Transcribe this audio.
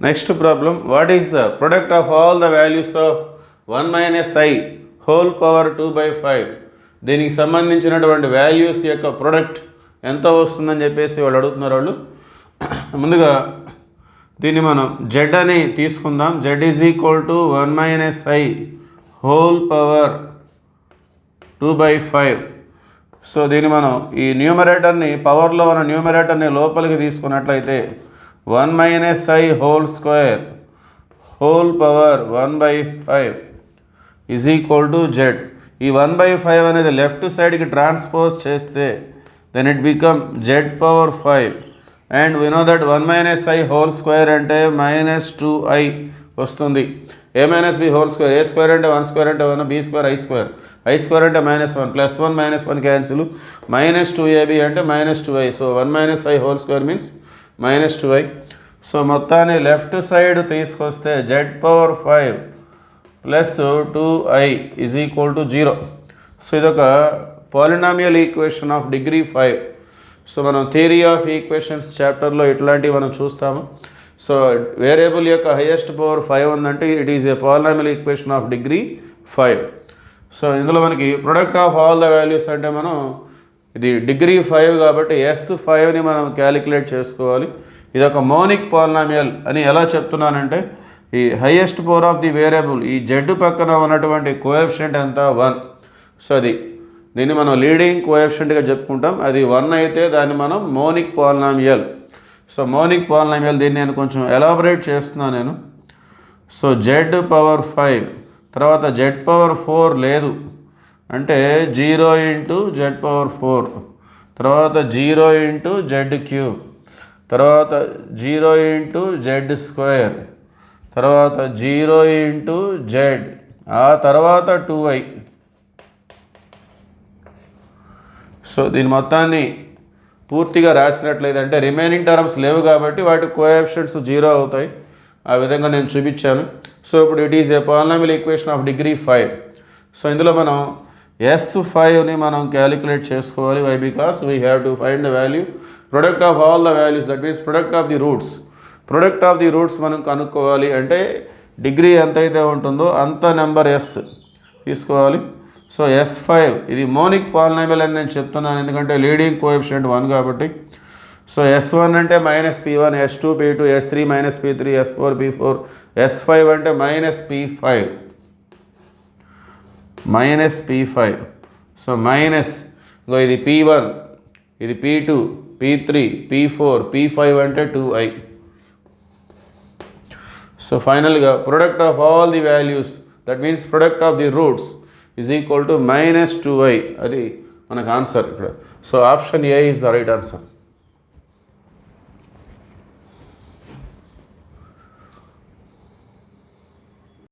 Next problem, what is the product of all the values of 1 - i whole power 2/5? దీనికి సంబంధించినటువంటి values యొక్క product ఎంత వస్తుందని చెప్పేసి వాళ్ళు అడుగుతున్నారు. వాళ్ళు ముందుగా దీన్ని మనం z అని తీసుకుందాం. z is equal to 1 - i whole power 2/5. So దీన్ని మనం ఈ న్యూమరేటర్ని, పవర్లో ఉన్న న్యూమరేటర్ని లోపలికి తీసుకున్నట్లయితే 1 - i whole square whole power 1/5 is equal to z. ఈ 1/5 అనేది లెఫ్ట్ సైడ్కి ట్రాన్స్పోజ్ చేస్తే then it become z⁵. And we know that 1 - i whole square అంటే -2i వస్తుంది. a - b whole square, a square అంటే 1 స్క్వేర్ అంటే 1, b square i square, i square అంటే -1, +1 - 1 cancel, -2ab అంటే -2i. So 1 - i whole square means -2i. So మొత్తాన్ని left side తీసుకొస్తే z⁵ plus 2i is equal to 0. So ఇదొక polynomial equation of degree 5. So మనం theory of equations చాప్టర్లో ఇట్లాంటివి మనం చూస్తాము. సో వేరియబుల్ యొక్క హైయెస్ట్ పవర్ 5 ఉందంటే it is a polynomial equation of degree 5. So ఇందులో మనకి product of all the values అంటే మనం ఇది డిగ్రీ 5 కాబట్టి S5ని మనం క్యాలిక్యులేట్ చేసుకోవాలి. ఇది ఒక మోనిక్ పాలినామియల్ అని ఎలా చెప్తున్నానంటే, ఈ highest power of the variable ఈ z పక్కన ఉన్నటువంటి కోఎఫిషియంట్ ఎంత 1. సో దీన్ని మనం లీడింగ్ కోఎఫిషియంట్గా చెప్పుకుంటాం. అది 1 అయితే దాన్ని మనం monic polynomial. So monic polynomial దీన్ని నేను కొంచెం ఎలాబరేట్ చేస్తున్నాను నేను. సో z⁵ తర్వాత z⁴ లేదు అంటే 0 × z⁴, తర్వాత 0 × z³ తర్వాత 0 × z², తర్వాత 0 × z, ఆ తర్వాత 2i. సో దీని మొత్తాన్ని పూర్తిగా రాసినట్లయితే అంటే రిమైనింగ్ టర్మ్స్ లేవు కాబట్టి వాటి కోఎఫిషియంట్స్ 0 అవుతాయి. ఆ విధంగా నేను చూపించాను. సో ఇప్పుడు it is a polynomial equation of degree 5. So ఇందులో మనం S5ని మనం క్యాలిక్యులేట్ చేసుకోవాలి. Why? Because we have to find the value product of all the values, that means product of the roots. Product of the roots మనం కనుక్కోవాలి అంటే degree ఎంతైతే ఉంటుందో అంత నెంబర్ S తీసుకోవాలి. సో S5 ఇది మోనిక్ పాలినామియల్ అని నేను చెప్తున్నాను ఎందుకంటే లీడింగ్ కోఎఫిషియంట్ 1 కాబట్టి. సో S1 అంటే -p1, S2 p2, S3 -p3, S4 p4, S5 అంటే -p5. సో మైనస్ ఇది p1, ఇది p2, p3, p4, p5 అంటే 2i. సో ఫైనల్గా product of all the values, that means product of the roots is equal to -2i. అది మనకు answer ఇక్కడ. So option A is the right answer.